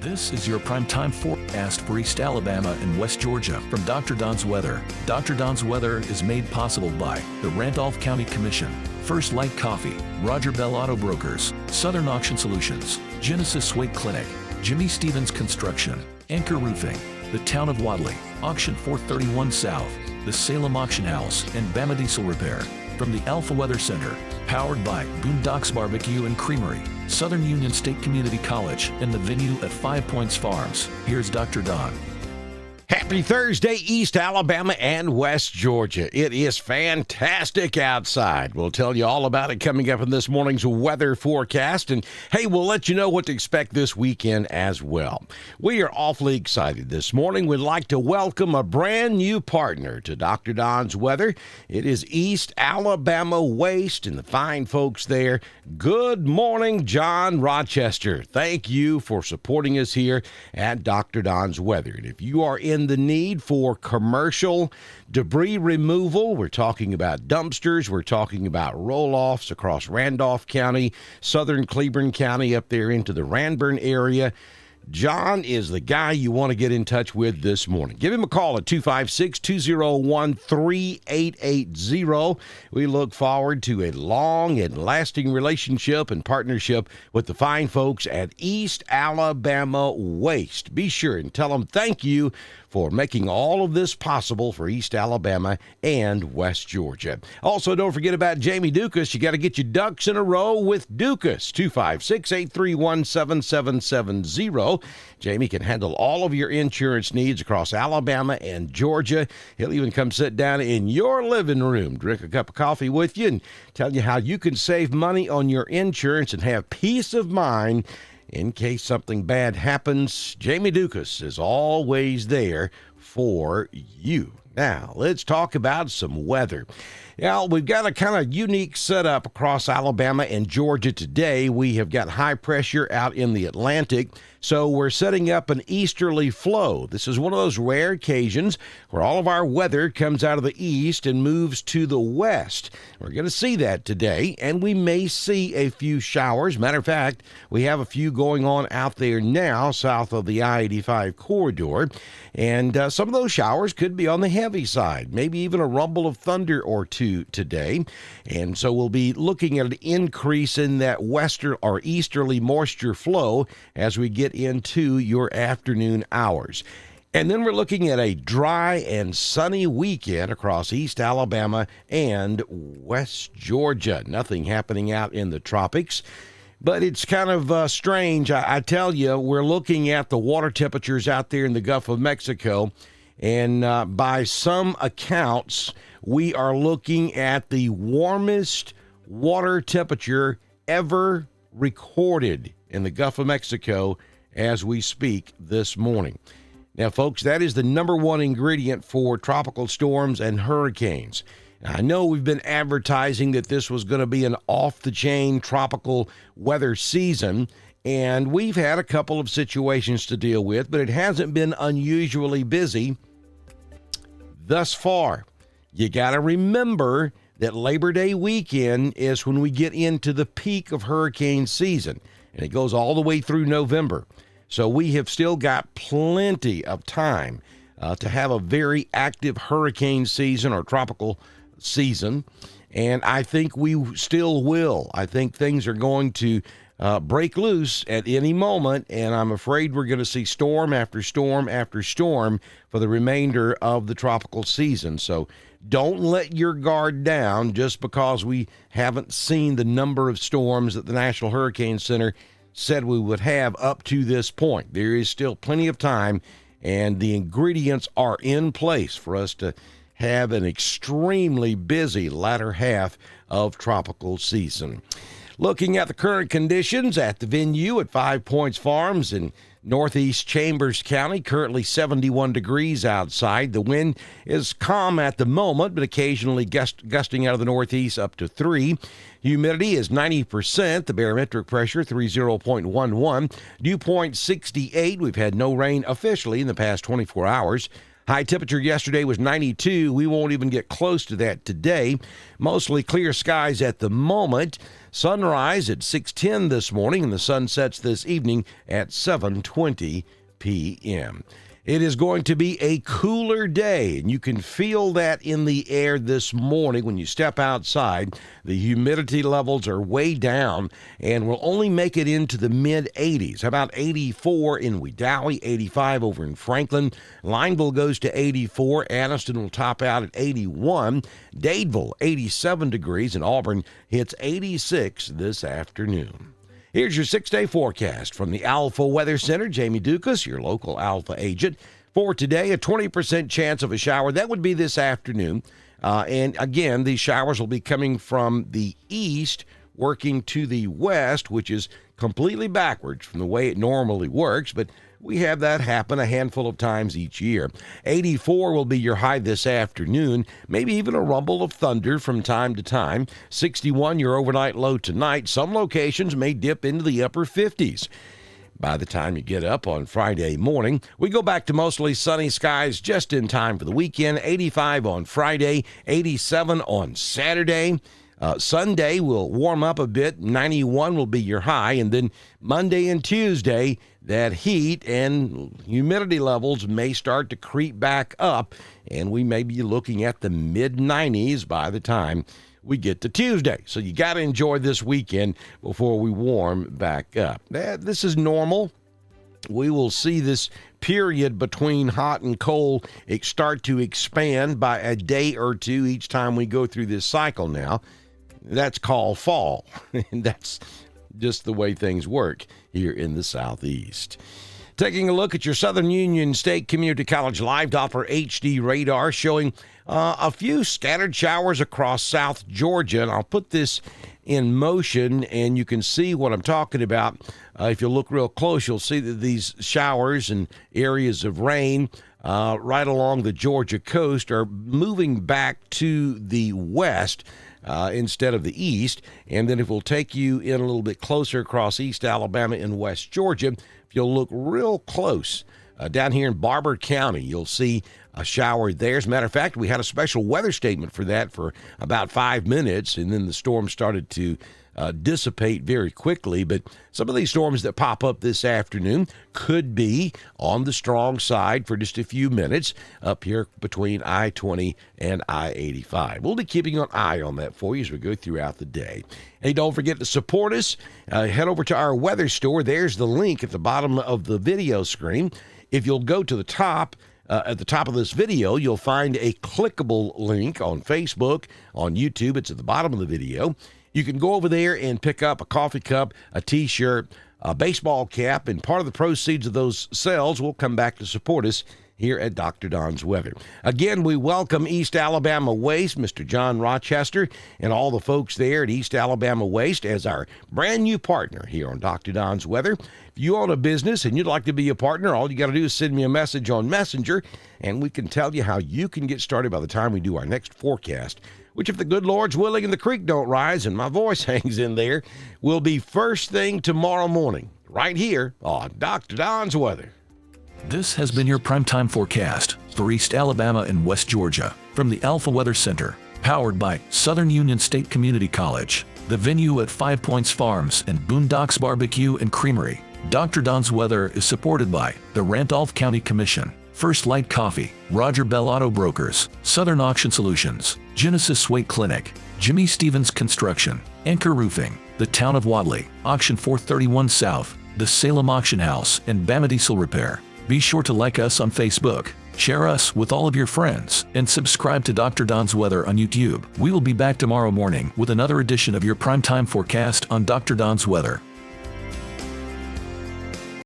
This is your primetime forecast for East Alabama and West Georgia from Dr. Don's Weather. Dr. Don's Weather is made possible by the Randolph County Commission, First Light Coffee, Roger Bell Auto Brokers, Southern Auction Solutions, Genesis Wake Clinic, Jimmy Stevens Construction, Anchor Roofing, the Town of Wadley, Auction 431 South, the Salem Auction House, and Bama Diesel Repair. From the Alpha Weather Center, powered by Boondocks Barbecue and Creamery, Southern Union State Community College, and the venue at 5 Points Farms. Here's Dr. Don. Happy Thursday, East Alabama and West Georgia. It is fantastic outside. We'll tell you all about it coming up in this morning's weather forecast. And hey, we'll let you know what to expect this weekend as well. We are awfully excited this morning. We'd like to welcome a brand new partner to Dr. Don's Weather. It is East Alabama Waste and the fine folks there. Good morning, John Rochester. Thank you for supporting us here at Dr. Don's Weather. And if you are in the need for commercial debris removal, we're talking about dumpsters, we're talking about roll-offs across Randolph County, southern Cleburne County, up there into the Ranburne area, John is the guy you want to get in touch with this morning. Give him a call at 256-201-3880. We look forward to a long and lasting relationship and partnership with the fine folks at East Alabama Waste. Be sure and tell them thank you for making all of this possible for East Alabama and West Georgia. Also, don't forget about Jamie Dukas. You got to get your ducks in a row with Dukas. 256-831-7770. Jamie can handle all of your insurance needs across Alabama and Georgia. He'll even come sit down in your living room, drink a cup of coffee with you, and tell you how you can save money on your insurance and have peace of mind in case something bad happens. Jamie Dukas is always there for you. Now, let's talk about some weather. Now, we've got a kind of unique setup across Alabama and Georgia today. We have got high pressure out in the Atlantic, so we're setting up an easterly flow. This is one of those rare occasions where all of our weather comes out of the east and moves to the west. We're going to see that today, and we may see a few showers. Matter of fact, we have a few going on out there now south of the I-85 corridor, and some of those showers could be on the heavy side, maybe even a rumble of thunder or two today. And so we'll be looking at an increase in that western or easterly moisture flow as we get into your afternoon hours. And then we're looking at a dry and sunny weekend across East Alabama and West Georgia. Nothing happening out in the tropics. But it's kind of strange. I tell you, we're looking at the water temperatures out there in the Gulf of Mexico. And by some accounts, we are looking at the warmest water temperature ever recorded in the Gulf of Mexico as we speak this morning. Now, folks, that is the number one ingredient for tropical storms and hurricanes. Now, I know we've been advertising that this was going to be an off-the-chain tropical weather season, and we've had a couple of situations to deal with, but it hasn't been unusually busy thus far. You got to remember that Labor Day weekend is when we get into the peak of hurricane season, and it goes all the way through November. So we have still got plenty of time to have a very active hurricane season or tropical season, and I think we still will. I think things are going to break loose at any moment, and I'm afraid we're going to see storm after storm after storm for the remainder of the tropical season. So don't let your guard down just because we haven't seen the number of storms that the National Hurricane Center said we would have up to this point. There is still plenty of time, and the ingredients are in place for us to have an extremely busy latter half of tropical season. Looking at the current conditions at the venue at 5 Points Farms in Northeast Chambers County, currently 71 degrees outside. The wind is calm at the moment, but occasionally gusting out of the northeast up to 3. Humidity is 90%. The barometric pressure, 30.11. Dew point 68. We've had no rain officially in the past 24 hours. High temperature yesterday was 92. We won't even get close to that today. Mostly clear skies at the moment. Sunrise at 6:10 this morning, and the sun sets this evening at 7:20 p.m. It is going to be a cooler day, and you can feel that in the air this morning when you step outside. The humidity levels are way down, and we'll only make it into the mid-80s. How about 84 in Wedowee, 85 over in Franklin. Lineville goes to 84. Anniston will top out at 81. Dadeville, 87 degrees, and Auburn hits 86 this afternoon. Here's your 6-day forecast from the Alpha Weather Center. Jamie Dukas, your local Alpha agent. For today, a 20% chance of a shower. That would be this afternoon. And again, these showers will be coming from the east, working to the west, which is completely backwards from the way it normally works. But we have that happen a handful of times each year. 84 will be your high this afternoon, maybe even a rumble of thunder from time to time. 61 your overnight low tonight. Some locations may dip into the upper 50s. By the time you get up on Friday morning, we go back to mostly sunny skies just in time for the weekend. 85 on Friday, 87 on Saturday. Sunday will warm up a bit. 91 will be your high. And then Monday and Tuesday, that heat and humidity levels may start to creep back up, and we may be looking at the mid-90s by the time we get to Tuesday. So you got to enjoy this weekend before we warm back up. This is normal. We will see this period between hot and cold start to expand by a day or two each time we go through this cycle now. That's called fall. And that's just the way things work here in the Southeast. Taking a look at your Southern Union State Community College Live Doppler HD radar showing a few scattered showers across South Georgia. And I'll put this in motion and you can see what I'm talking about. If you look real close, you'll see that these showers and areas of rain right along the Georgia coast are moving back to the west instead of the east. And then if we'll take you in a little bit closer across East Alabama and West Georgia, if you'll look real close down here in Barber County, you'll see a shower there. As a matter of fact, we had a special weather statement for that for about 5 minutes, and then the storm started to dissipate very quickly. But some of these storms that pop up this afternoon could be on the strong side for just a few minutes up here between I-20 and I-85. We'll be keeping an eye on that for you as we go throughout the day. Hey, don't forget to support us. Head over to our weather store. There's the link at the bottom of the video screen. If you'll go to the top, at the top of this video, you'll find a clickable link on Facebook, on YouTube. It's at the bottom of the video. You can go over there and pick up a coffee cup, a T-shirt, a baseball cap, and part of the proceeds of those sales will come back to support us here at Dr. Don's Weather. Again, we welcome East Alabama Waste, Mr. John Rochester, and all the folks there at East Alabama Waste as our brand new partner here on Dr. Don's Weather. If you own a business and you'd like to be a partner, all you got to do is send me a message on Messenger, and we can tell you how you can get started by the time we do our next forecast, which, if the good Lord's willing and the creek don't rise and my voice hangs in there, will be first thing tomorrow morning, right here on Dr. Don's Weather. This has been your primetime forecast for East Alabama and West Georgia from the Alpha Weather Center, powered by Southern Union State Community College, the venue at 5 Points Farms and Boondocks Barbecue and Creamery. Dr. Don's Weather is supported by the Randolph County Commission, First Light Coffee, Roger Bell Auto Brokers, Southern Auction Solutions, Genesis Weight Clinic, Jimmy Stevens Construction, Anchor Roofing, the Town of Wadley, Auction 431 South, the Salem Auction House, and Bama Diesel Repair. Be sure to like us on Facebook, share us with all of your friends, and subscribe to Dr. Don's Weather on YouTube. We will be back tomorrow morning with another edition of your primetime forecast on Dr. Don's Weather.